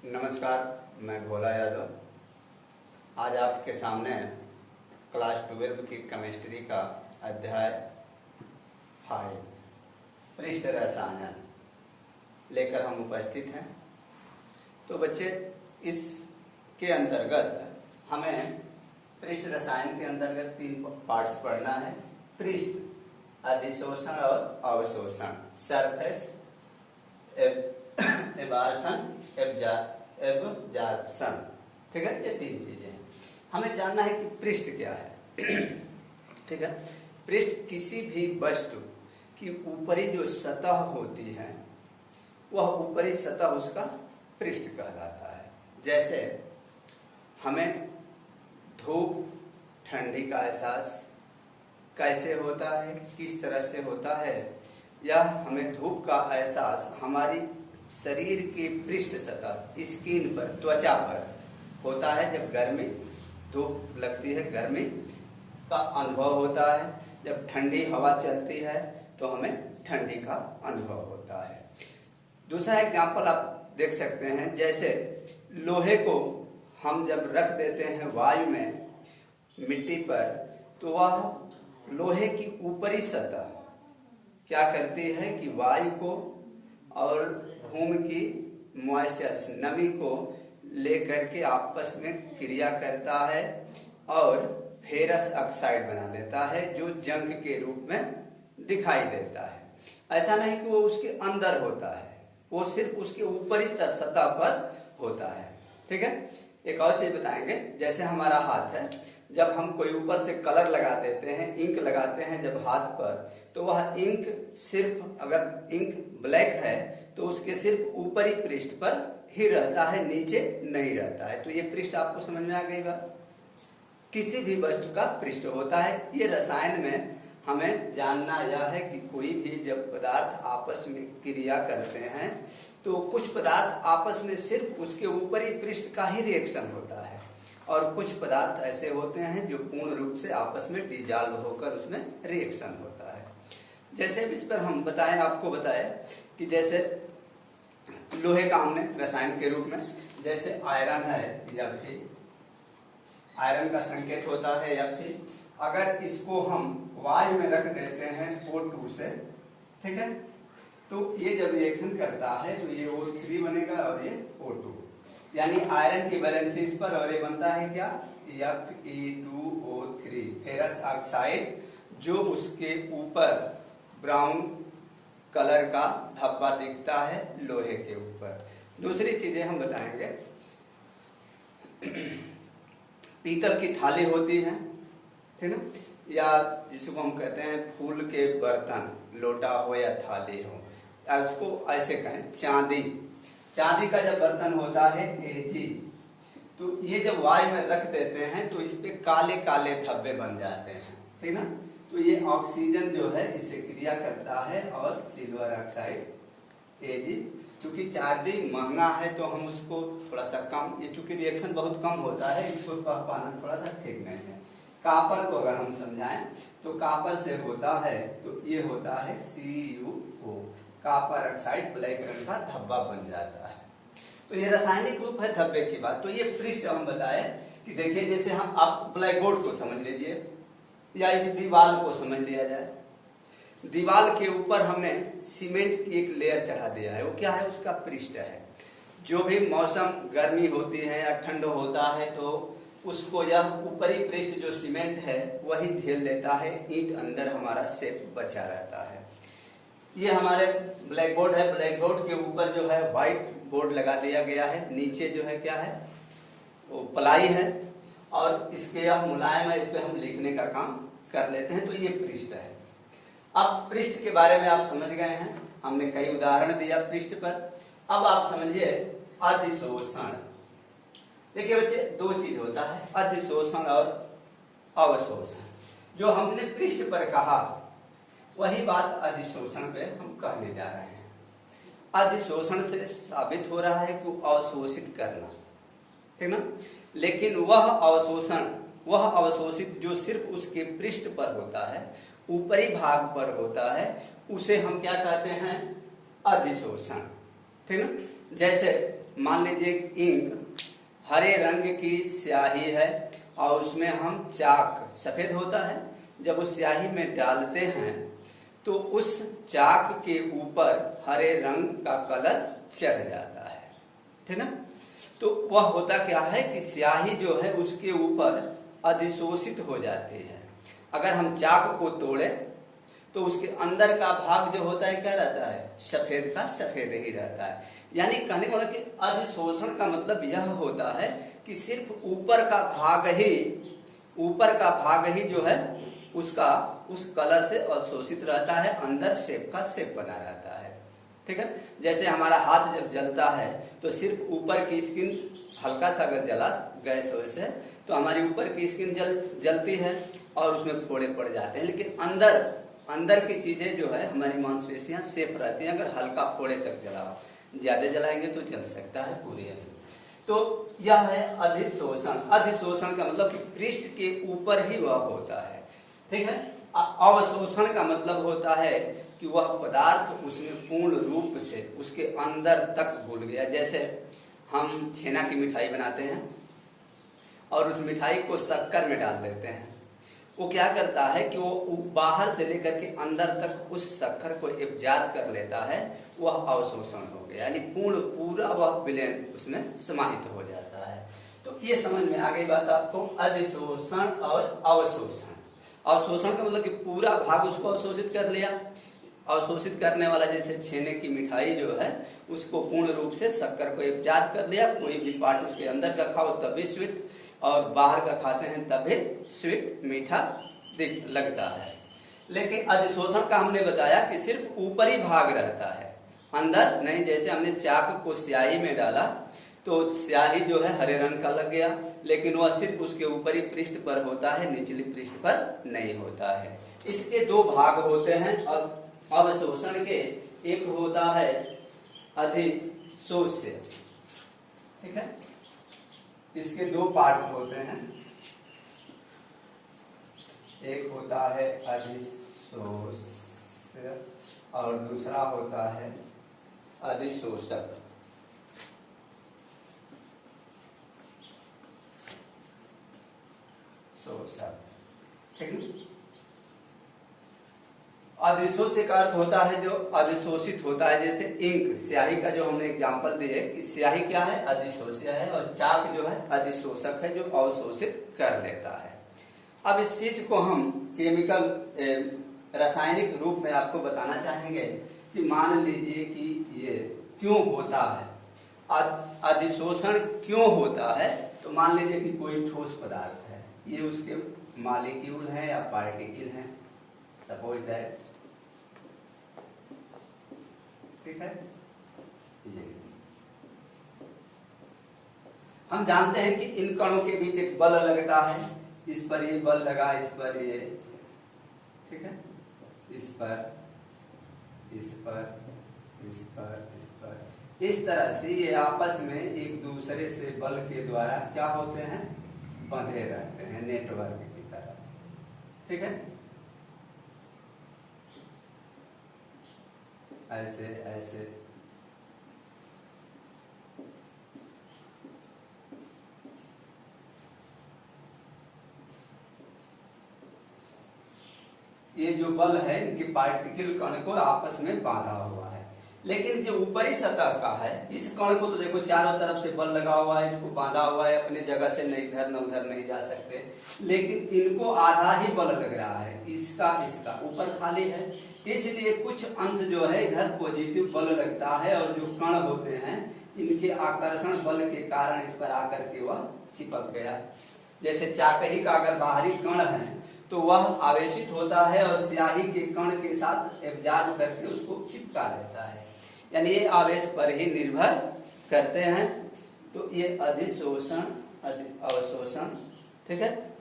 नमस्कार, मैं भोला यादव। आज आपके सामने क्लास 12 की केमिस्ट्री का अध्याय 5 पृष्ठ रसायन लेकर हम उपस्थित हैं। तो बच्चे, इसके अंतर्गत हमें पृष्ठ रसायन के अंतर्गत 3 पार्ट्स पढ़ना है। पृष्ठ, अधिशोषण और अवशोषण, सरफेस, एबार्सन, एब्जॉर्प्शन। ठीक है, ये 3 चीजें हैं। हमें जानना है कि पृष्ठ क्या है। ठीक है, पृष्ठ किसी भी वस्तु की ऊपरी जो सतह होती है वह ऊपरी सतह उसका पृष्ठ कहलाता है। जैसे हमें धूप, ठंडी का एहसास कैसे होता है, किस तरह से होता है, या हमें धूप का एहसास हमारी शरीर की पृष्ठ सतह, स्किन पर, त्वचा पर होता है। जब गर्मी, धूप लगती है, गर्मी का अनुभव होता है। जब ठंडी हवा चलती है तो हमें ठंडी का अनुभव होता है। दूसरा एग्जाम्पल आप देख सकते हैं, जैसे लोहे को हम जब रख देते हैं वायु में, मिट्टी पर, तो वह लोहे की ऊपरी सतह क्या करती है कि वायु को और भूमि की मॉइस्चर, नमी को लेकर के आपस में क्रिया करता है और फेरस ऑक्साइड बना देता है, जो जंग के रूप में दिखाई देता है। ऐसा नहीं कि वो उसके अंदर होता है, वो सिर्फ उसके ऊपरी सतह पर होता है। ठीक है, एक और चीज बताएंगे। जैसे हमारा हाथ है, जब हम कोई ऊपर से कलर लगा देते हैं, इंक लगाते हैं जब हाथ पर, तो वह इंक सिर्फ, अगर इंक ब्लैक है तो उसके सिर्फ ऊपरी पृष्ठ पर ही रहता है, नीचे नहीं रहता है। तो ये पृष्ठ आपको समझ में आ गई बात। किसी भी वस्तु का पृष्ठ होता है। ये रसायन में हमें जानना यह है कि कोई भी जब पदार्थ आपस में क्रिया करते हैं तो कुछ पदार्थ आपस में सिर्फ उसके ऊपरी पृष्ठ का ही रिएक्शन होता है, और कुछ पदार्थ ऐसे होते हैं जो पूर्ण रूप से आपस में डिजॉल्व होकर उसमें रिएक्शन होता है। जैसे इस पर हम बताएं, आपको बताएं कि जैसे लोहे का हमने रसायन के रूप में, जैसे आयरन है, या फिर आयरन का संकेत होता है, या फिर अगर इसको हम वायु में रख देते हैं O2 से, ठीक है, तो ये जब रिएक्शन करता है तो ये O3 बनेगा और ये O2, यानी आयरन की वैलेंसी इस पर, और ये बनता है क्या, Fe2O3, फेरस ऑक्साइड, जो उसके ऊपर ब्राउन कलर का धब्बा दिखता है लोहे के ऊपर। दूसरी चीजें हम बताएंगे। पीतल की थाली होती है, ठीक ना, या जिसको हम कहते हैं फूल के बर्तन, लोटा हो या थाली हो, या उसको ऐसे कहें चांदी। चांदी का जब बर्तन होता है Ag, तो ये जब वायु में रख देते हैं तो इस पे काले काले धब्बे बन जाते हैं, ठीक ना। तो ये ऑक्सीजन जो है इसे क्रिया करता है, और सिल्वर ऑक्साइड Ag, चूंकि चांदी महंगा है तो हम उसको थोड़ा सा कम, ये चूंकि रिएक्शन बहुत कम होता है, इसको कह पाना थोड़ा सा ठीक नहीं है। कापर को अगर हम समझाएं तो कापर से होता है, तो ये होता है CuO, कापर ऑक्साइड, ब्लैक रंग का धब्बा बन जाता है। तो ये रासायनिक रूप है धब्बे की बात। तो ये पृष्ठ हम बताए कि देखिए, जैसे हम, आप ब्लैक बोर्ड को समझ लीजिए, या इस दीवार को समझ लिया जाए। दीवार के ऊपर हमने सीमेंट की एक लेयर चढ़ा दिया है, वो क्या है, उसका पृष्ठ है। जो भी मौसम, गर्मी होती है या ठंड होता है, तो उसको यह ऊपरी पृष्ठ जो सीमेंट है वही झेल लेता है, ईंट अंदर हमारा शेप बचा रहता है। ये हमारे ब्लैक बोर्ड है। ब्लैक बोर्ड के ऊपर जो है व्हाइट बोर्ड लगा दिया गया है, नीचे जो है क्या है, वो प्लाई है, और इसके यह मुलायम है, इस पे हम लिखने का काम कर लेते हैं। तो ये पृष्ठ है। अब पृष्ठ के बारे में आप समझ गए हैं, हमने कई उदाहरण दिया पृष्ठ पर। अब आप समझिए अधिशोषण। देखिए बच्चे, 2 चीज होता है, अधिशोषण और अवशोषण। जो हमने पृष्ठ पर कहा वही बात अधिशोषण पे हम कहने जा रहे हैं। अधिशोषण से साबित हो रहा है कि अवशोषित करना, ठीक ना, लेकिन वह अवशोषण, वह अवशोषित जो सिर्फ उसके पृष्ठ पर होता है, ऊपरी भाग पर होता है, उसे हम क्या कहते हैं, अधिशोषण। ठीक ना। जैसे मान लीजिए इंक हरे रंग की स्याही है और उसमें हम चाक सफेद होता है, जब उस स्याही में डालते हैं तो उस चाक के ऊपर हरे रंग का कलर चढ़ जाता है, ठीक ना। तो वह होता क्या है कि स्याही जो है उसके ऊपर अधिशोषित हो जाती है। अगर हम चाक को तोड़े तो उसके अंदर का भाग जो होता है क्या रहता है, सफेद का सफेद ही रहता है। यानी कहने का मतलब कि अधिशोषण का मतलब यह होता है कि सिर्फ ऊपर का भाग ही जो है उसका उस कलर से अवशोषित रहता है, अंदर शेप का शेप बना रहता है, ठीक है। जैसे हमारा हाथ जब जलता है तो सिर्फ ऊपर की स्किन हल्का सा अगर जला गैस से तो हमारी ऊपर की स्किन जलती है और उसमें फोड़े पड़ जाते हैं, लेकिन अंदर की चीजें जो है हमारी मांसपेशियां सेफ रहती हैं। अगर हल्का फोड़े तक जलाओ, ज्यादा जलाएंगे तो जल सकता है पूरी। तो यह है अधिशोषण। अधिशोषण का मतलब कि पृष्ठ के ऊपर ही वह होता है, ठीक है। अवशोषण का मतलब होता है कि वह पदार्थ उसमें पूर्ण रूप से उसके अंदर तक घुल गया। जैसे हम छेना की मिठाई बनाते हैं और उस मिठाई को शक्कर में डाल देते हैं, वो क्या करता है कि वो बाहर से लेकर के अंदर तक उस शक्कर को एब्जॉर्ब कर लेता है, वह अवशोषण हो गया। यानी पूरा वह विलयन उसमें समाहित हो जाता है। तो ये समझ में आ गई बात आपको, अधिशोषण और अवशोषण। अवशोषण का मतलब कि पूरा भाग उसको अवशोषित कर लिया। अवशोषित करने वाला जैसे छेने की मिठाई जो है उसको पूर्ण रूप से शक्कर को एब्जॉर्ब कर लिया। कोई भी पार्ट उसके अंदर का खाओ तभी स्वीट और बाहर का खाते हैं तभी स्वीट मीठा लगता है। लेकिन अधिशोषण का हमने बताया कि सिर्फ ऊपरी भाग रहता है, अंदर नहीं। जैसे हमने चाक को स्याही में डाला तो स्याही जो है हरे रंग का लग गया, लेकिन वह सिर्फ उसके ऊपरी पृष्ठ पर होता है, निचली पृष्ठ पर नहीं होता है। इसके दो भाग होते हैं अवशोषण के। एक होता है अधिशोष्य, ठीक है। इसके दो पार्ट्स होते हैं, एक होता है अधिशोष्य और दूसरा होता है अधिशोषक। अधिशोष्य का अर्थ होता है जो अधिशोषित होता है। जैसे इंक स्याही का जो हमने एग्जांपल दिए कि स्याही क्या है, अधिशोष्य है, और चाक जो है अधिशोषक है जो अवशोषित कर लेता है। अब इस चीज को हम केमिकल रासायनिक रूप में आपको बताना चाहेंगे कि मान लीजिए कि ये क्यों होता है, अधिशोषण क्यों होता है। तो मान लीजिए कि कोई ठोस पदार्थ है, ये उसके मॉलिक्यूल हैं या पार्टिकल हैं, सपोज दैट, ठीक है। ये हम जानते हैं कि इन कणों के बीच एक बल लगता है, इस पर ये बल लगा, इस पर ये, ठीक है, इस पर, इस पर, इस पर, इस पर। इस तरह से ये आपस में एक दूसरे से बल के द्वारा क्या होते हैं, बंधे रहते हैं नेटवर्क की तरह, ठीक है। ऐसे ऐसे ये जो बल है इनके पार्टिकल कण को आपस में बांधा हुआ है। लेकिन जो ऊपरी सतह का है इस कण को तो देखो चारों तरफ से बल लगा हुआ है, इसको बांधा हुआ है, अपने जगह से न इधर न उधर नहीं जा सकते। लेकिन इनको आधा ही बल लग रहा है, इसका ऊपर खाली है, इसलिए कुछ अंश जो है इधर पॉजिटिव बल लगता है और जो कण होते हैं इनके आकर्षण बल के कारण इस पर आकर के वह चिपक गया। जैसे चाकही का अगर बाहरी कण है तो वह आवेशित होता है और स्याही के कण के साथ एब्जॉर्ब करके उसको चिपका लेता है, यानी ये आवेश पर ही निर्भर करते हैं। तो ये अधिशोषण अवशोषण, ठीक है।